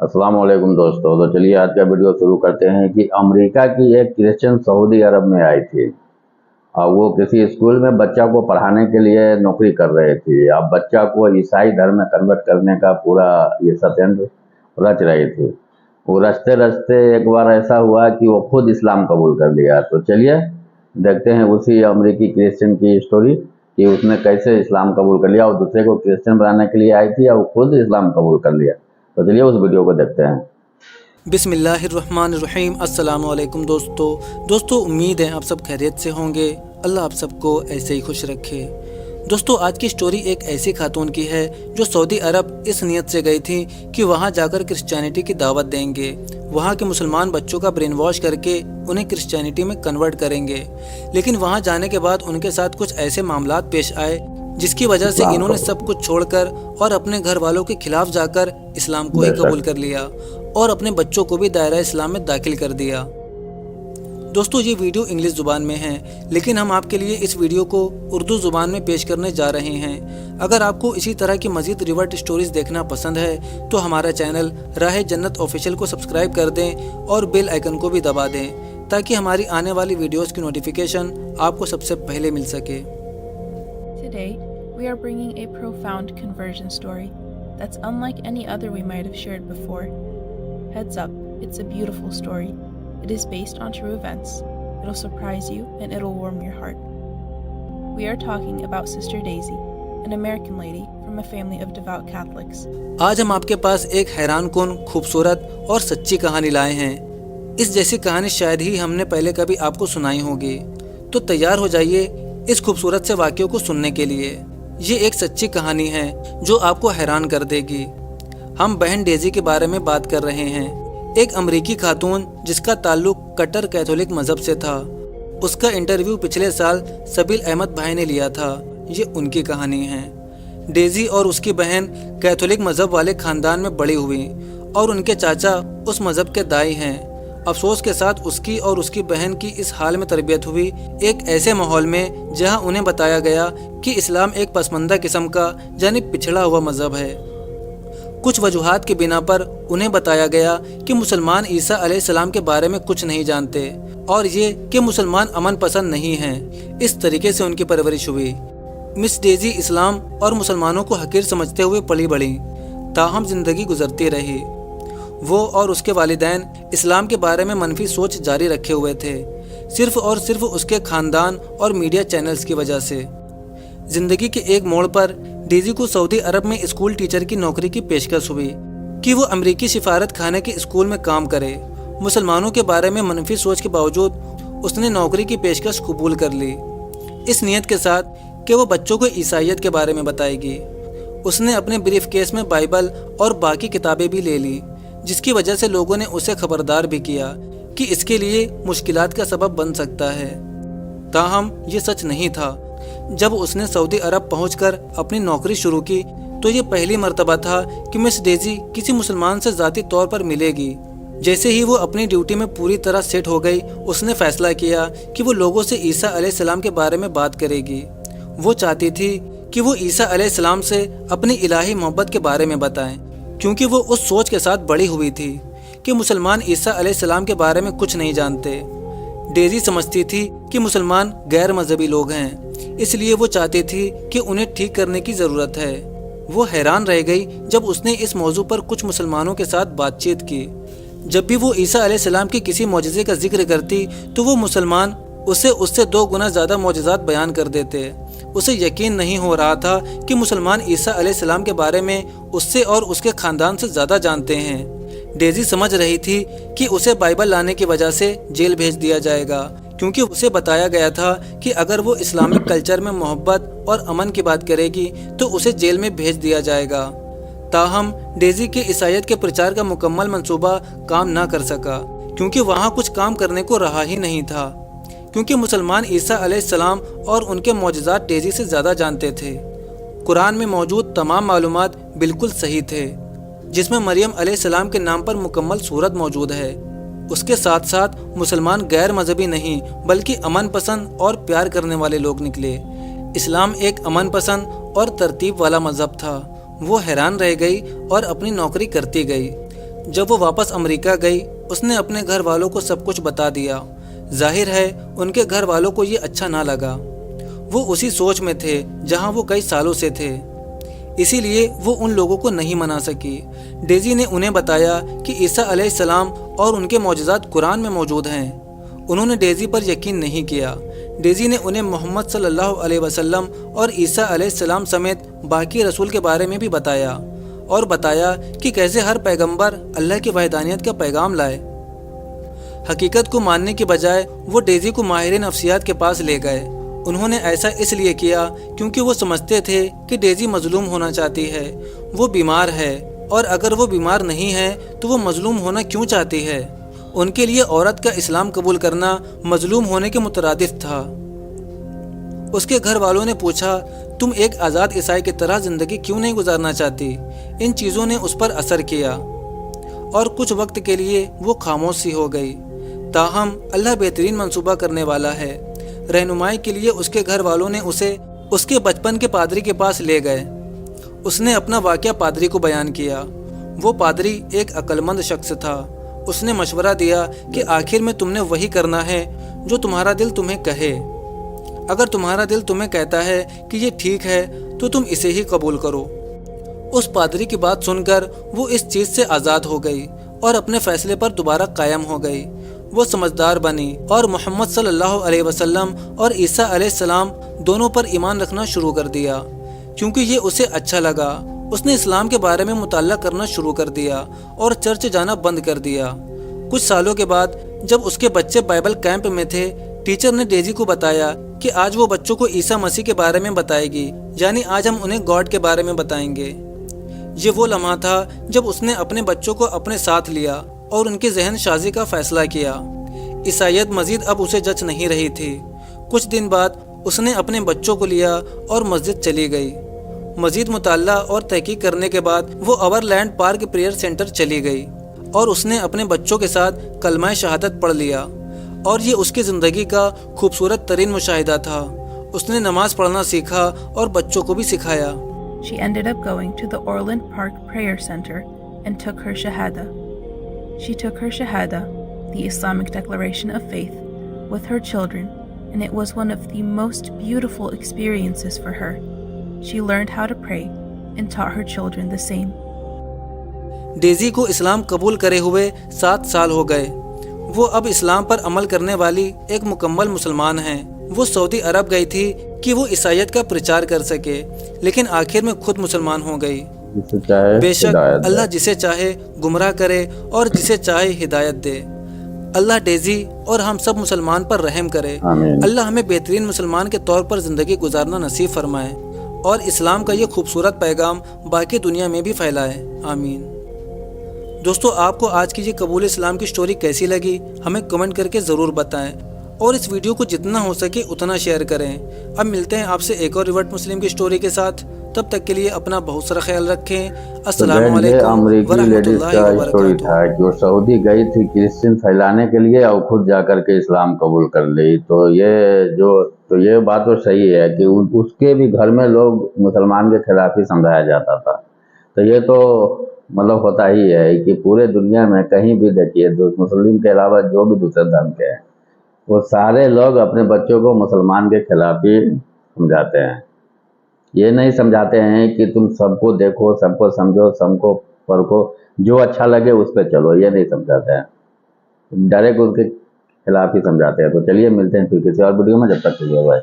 अस्सलाम वालेकुम दोस्तों। तो चलिए आज का वीडियो शुरू करते हैं कि अमेरिका की एक क्रिश्चियन सऊदी अरब में आई थी और वो किसी स्कूल में बच्चा को पढ़ाने के लिए नौकरी कर रहे थे। अब बच्चा को ईसाई धर्म में कन्वर्ट करने का पूरा ये षड्यंत्र रच रही थी। वो रचते रचते एक बार ऐसा हुआ कि वो खुद इस्लाम कबूल कर लिया। तो चलिए देखते हैं उसी अमेरिकी क्रिश्चियन की स्टोरी कि उसने कैसे इस्लाम कबूल कर लिया और दूसरे को क्रिश्चियन बनाने के लिए आई थी और खुद इस्लाम कबूल कर लिया। तो चलिए उस वीडियो को देखते हैं। बिस्मिल्लाहिर्रहमानिर्रहीम। अस्सलामु अलैकुम दोस्तों उम्मीद है आप सब खैरियत से होंगे। अल्लाह आप सबको ऐसे ही खुश रखे। दोस्तों आज की स्टोरी एक ऐसी खातून की है जो सऊदी अरब इस नियत से गई थी कि वहां जाकर क्रिश्चियनिटी की दावत देंगे, वहां के मुसलमान बच्चों का ब्रेन वॉश करके उन्हें क्रिश्चियनिटी में कन्वर्ट करेंगे। लेकिन वहां जाने के बाद उनके साथ कुछ ऐसे मामलात पेश आए जिसकी वजह से इन्होंने सब कुछ छोड़कर और अपने घर वालों के खिलाफ जाकर इस्लाम को ही कबूल कर लिया और अपने बच्चों को भी दायरा इस्लाम में दाखिल कर दिया। दोस्तों ये वीडियो इंग्लिश ज़ुबान में है, लेकिन हम आपके लिए इस वीडियो को उर्दू ज़ुबान में पेश करने जा रहे हैं। अगर आपको इसी तरह की मज़ीद रिवर्ट स्टोरीज़ देखना पसंद है तो हमारा चैनल राह जन्नत ऑफिशियल को सब्सक्राइब कर दें और बेल आइकन को भी दबा दें ताकि हमारी आने वाली वीडियोज़ की नोटिफिकेशन आपको सबसे पहले मिल सके। Today, we are bringing a profound conversion story that's unlike any other we might have shared before. Heads up, it's a beautiful story. It is based on true events. It'll surprise you and it'll warm your heart. We are talking about Sister Daisy, an American lady from a family of devout Catholics. आज हम आपके पास एक हैरानकुन, खूबसूरत और सच्ची कहानी लाए हैं। इस जैसी कहानी शायद ही हमने पहले कभी आपको सुनाई होगी। तो तैयार हो जाइए इस खूबसूरत से वाक़ये को सुनने के लिए। ये एक सच्ची कहानी है जो आपको हैरान कर देगी। हम बहन डेजी के बारे में बात कर रहे हैं, एक अमरीकी खातून जिसका ताल्लुक कट्टर कैथोलिक मज़हब से था। उसका इंटरव्यू पिछले साल सबील अहमद भाई ने लिया था। ये उनकी कहानी है। डेजी और उसकी बहन कैथोलिक मज़हब वाले ख़ानदान में बड़ी हुई और उनके चाचा उस मज़हब के दाई हैं। अफसोस के साथ उसकी और उसकी बहन की इस हाल में तरबियत हुई एक ऐसे माहौल में जहां उन्हें बताया गया कि इस्लाम एक पसमंदा किस्म का यानी पिछड़ा हुआ मज़हब है। कुछ वजूहात की बिना पर उन्हें बताया गया कि मुसलमान ईसा अलैहिस्सलाम के बारे में कुछ नहीं जानते और ये कि मुसलमान अमन पसंद नहीं हैं। इस तरीके से उनकी परवरिश हुई। मिस डेजी इस्लाम और मुसलमानों को हकीर समझते हुए पली बढ़ी, ताहम ज़िंदगी गुजरती रही। वो और उसके वालिदैन इस्लाम के बारे में मनफी सोच जारी रखे हुए थे, सिर्फ और सिर्फ उसके ख़ानदान और मीडिया चैनल्स की वजह से। ज़िंदगी के एक मोड़ पर डेजी को सऊदी अरब में स्कूल टीचर की नौकरी की पेशकश हुई कि वो अमरीकी सिफारत खाने के स्कूल में काम करे। मुसलमानों के बारे में मनफी सोच के बावजूद उसने नौकरी की पेशकश कबूल कर ली, इस नीयत के साथ कि वो बच्चों को ईसाइयत के बारे में बताएगी। उसने अपने ब्रीफ केस में बाइबल और बाकी किताबें भी ले ली, जिसकी वजह से लोगों ने उसे खबरदार भी किया कि इसके लिए मुश्किलात का सबब बन सकता है। ताहम ये सच नहीं था। जब उसने सऊदी अरब पहुंचकर अपनी नौकरी शुरू की तो ये पहली मर्तबा था कि मिस डेजी किसी मुसलमान से ज़ाती तौर पर मिलेगी। जैसे ही वो अपनी ड्यूटी में पूरी तरह सेट हो गई, उसने फैसला किया कि वो लोगों से ईसा अलैहिस्सलाम के बारे में बात करेगी। वो चाहती थी कि वो ईसा अलैहिस्सलाम से अपनी इलाही मोहब्बत के बारे में बताएं, क्योंकि वो उस सोच के साथ बड़ी हुई थी कि मुसलमान ईसा अलैहिस्सलाम के बारे में कुछ नहीं जानते। डेजी समझती थी कि मुसलमान गैर मजहबी लोग हैं, इसलिए वो चाहती थी कि उन्हें ठीक करने की ज़रूरत है। वो हैरान रह गई जब उसने इस मौजू पर कुछ मुसलमानों के साथ बातचीत की। जब भी वो ईसा अलैहिस्सलाम के किसी मौजज़े का जिक्र करती तो वो मुसलमान उससे 2 गुना ज़्यादा मौजज़ात बयान कर देते। उसे यकीन नहीं हो रहा था कि मुसलमान ईसा अलैहिस्सलाम के बारे में उससे और उसके ख़ानदान से ज़्यादा जानते हैं। डेजी समझ रही थी कि उसे बाइबल लाने की वजह से जेल भेज दिया जाएगा, क्योंकि उसे बताया गया था कि अगर वो इस्लामिक कल्चर में मोहब्बत और अमन की बात करेगी तो उसे जेल में भेज दिया जाएगा। ताहम डेजी के ईसाइयत के प्रचार का मुकम्मल मंसूबा काम ना कर सका, क्योंकि वहाँ कुछ काम करने को रहा ही नहीं था, क्योंकि मुसलमान ईसा अलैहिस्सलाम और उनके मौजज़ात डेजी से ज़्यादा जानते थे। कुरान में मौजूद तमाम मालूमात बिल्कुल सही थे, जिसमें मरियम अलैहिस्सलाम के नाम पर मुकम्मल सूरत मौजूद है। उसके साथ साथ मुसलमान गैर मजहबी नहीं बल्कि अमन पसंद और प्यार करने वाले लोग निकले। इस्लाम एक अमन पसंद और तरतीब वाला मजहब था। वो हैरान रह गई और अपनी नौकरी करती गई। جب وہ واپس امریکہ گئی اس نے اپنے گھر والوں کو سب کچھ بتا دیا۔ ظاہر ہے ان کے گھر والوں کو یہ اچھا نہ لگا۔ وہ اسی سوچ میں تھے جہاں وہ کئی سالوں سے تھے، اسی لیے وہ ان لوگوں کو نہیں منا سکی۔ ڈیزی نے انہیں بتایا کہ عیسیٰ علیہ السلام اور ان کے معجزات قرآن میں موجود ہیں۔ انہوں نے ڈیزی پر یقین نہیں کیا۔ ڈیزی نے انہیں محمد صلی اللہ علیہ وسلم اور عیسیٰ علیہ السلام سمیت باقی رسول کے بارے میں بھی بتایا، اور بتایا کہ کیسے ہر پیغمبر اللہ کی وحدانیت کا پیغام لائے۔ حقیقت کو ماننے کے بجائے وہ ڈیزی کو ماہر نفسیات کے پاس لے گئے۔ انہوں نے ایسا اس لیے کیا کیونکہ وہ سمجھتے تھے کہ ڈیزی مظلوم ہونا چاہتی ہے، وہ بیمار ہے، اور اگر وہ بیمار نہیں ہے تو وہ مظلوم ہونا کیوں چاہتی ہے؟ ان کے لیے عورت کا اسلام قبول کرنا مظلوم ہونے کے مترادف تھا۔ اس کے گھر والوں نے پوچھا، تم ایک آزاد عیسائی کی طرح زندگی کیوں نہیں گزارنا چاہتی؟ ان چیزوں نے اس پر اثر کیا اور کچھ وقت کے لیے وہ خاموش سی ہو گئی۔ تاہم اللہ بہترین منصوبہ کرنے والا ہے۔ رہنمائی کے لیے اس کے گھر والوں نے اسے اس کے بچپن کے پادری کے پاس لے گئے۔ اس نے اپنا واقعہ پادری کو بیان کیا۔ وہ پادری ایک عقلمند شخص تھا۔ اس نے مشورہ دیا کہ آخر میں تم نے وہی کرنا ہے جو تمہارا دل تمہیں کہے۔ اگر تمہارا دل تمہیں کہتا ہے کہ یہ ٹھیک ہے تو تم اسے ہی قبول کرو۔ اس پادری کی بات سن کر وہ اس چیز سے آزاد ہو گئی اور اپنے فیصلے پر دوبارہ قائم ہو گئی۔ وہ سمجھدار بنی اور محمد صلی اللہ علیہ وسلم اور عیسیٰ علیہ السلام دونوں پر ایمان رکھنا شروع کر دیا کیونکہ یہ اسے اچھا لگا۔ اس نے اسلام کے بارے میں مطالعہ کرنا شروع کر دیا اور چرچ جانا بند کر دیا۔ کچھ سالوں کے بعد جب اس کے بچے بائبل کیمپ میں تھے، ٹیچر نے ڈیزی کو بتایا کہ آج وہ بچوں کو عیسیٰ مسیح کے بارے میں بتائے گی، یعنی آج ہم انہیں گاڈ کے بارے میں بتائیں گے۔ یہ وہ لمحہ تھا جب اس نے اپنے بچوں کو اپنے ساتھ لیا اور ان کی ذہن سازی کا فیصلہ کیا۔ عیسائیت مزید اب اسے جچ نہیں رہی تھی۔ کچھ دن بعد اس نے اپنے بچوں کو لیا اور مسجد چلی گئی۔ مزید مطالعہ اور تحقیق کرنے کے بعد وہ Overland Park prayer center چلی گئی اور اس نے اپنے بچوں کے ساتھ کلمہ شہادت پڑھ لیا، اور یہ اس کی زندگی کا خوبصورت ترین مشاہدہ تھا۔ اس نے نماز پڑھنا سیکھا اور بچوں کو بھی سکھایا۔ She ended up going to the Orland Park Prayer Center and took her Shahada. She took her Shahada, the Islamic declaration of faith, with her children, and it was one of the most beautiful experiences for her. She learned how to pray and taught her children the same. Dizzy کو اسلام قبول کرے ہوئے 7 سال ہو گئے۔ وہ اب اسلام پر عمل کرنے والی ایک مکمل مسلمان ہیں۔ وہ سعودی عرب گئی تھی کہ وہ عیسائیت کا پرچار کر سکے، لیکن آخر میں خود مسلمان ہو گئی۔ بے شک اللہ جسے چاہے گمراہ کرے اور جسے چاہے ہدایت دے۔ اللہ ڈیزی اور ہم سب مسلمان پر رحم کرے۔ اللہ ہمیں بہترین مسلمان کے طور پر زندگی گزارنا نصیب فرمائے اور اسلام کا یہ خوبصورت پیغام باقی دنیا میں بھی پھیلائے۔ آمین۔ دوستو، آپ کو آج کی یہ قبول اسلام کی سٹوری کیسی لگی ہمیں کمنٹ کر کے ضرور بتائیں، اور اس ویڈیو کو جتنا ہو سکے اتنا شیئر کریں۔ اب ملتے ہیں آپ سے ایک اور ریورٹ مسلم کی سٹوری کے ساتھ، تب تک کے لیے اپنا بہت سارا خیال رکھیں۔ السلام علیکم امریکی لیڈیز کا اسٹوری تھا جو سعودی گئی تھی کرسچن پھیلانے کے لیے اور خود جا کر کے اسلام قبول کر لی۔ تو یہ بات تو صحیح ہے کہ اس کے بھی گھر میں لوگ مسلمان کے خلاف ہی سمجھایا جاتا تھا۔ تو یہ تو مطلب ہوتا ہی ہے کہ پورے دنیا میں کہیں بھی دیکھیے مسلم کے علاوہ جو بھی دوسرے دھرم کے ہیں، وہ سارے لوگ اپنے بچوں کو مسلمان کے خلاف ہی سمجھاتے ہیں۔ یہ نہیں سمجھاتے ہیں کہ تم سب کو دیکھو، سب کو سمجھو، سب کو پرکھو، جو اچھا لگے اس پہ چلو، یہ نہیں سمجھاتے ہیں، ڈائریکٹ اس کے خلاف ہی سمجھاتے ہیں۔ تو چلیے ملتے ہیں پھر کسی اور ویڈیو میں، جب تک کے لیے بائے۔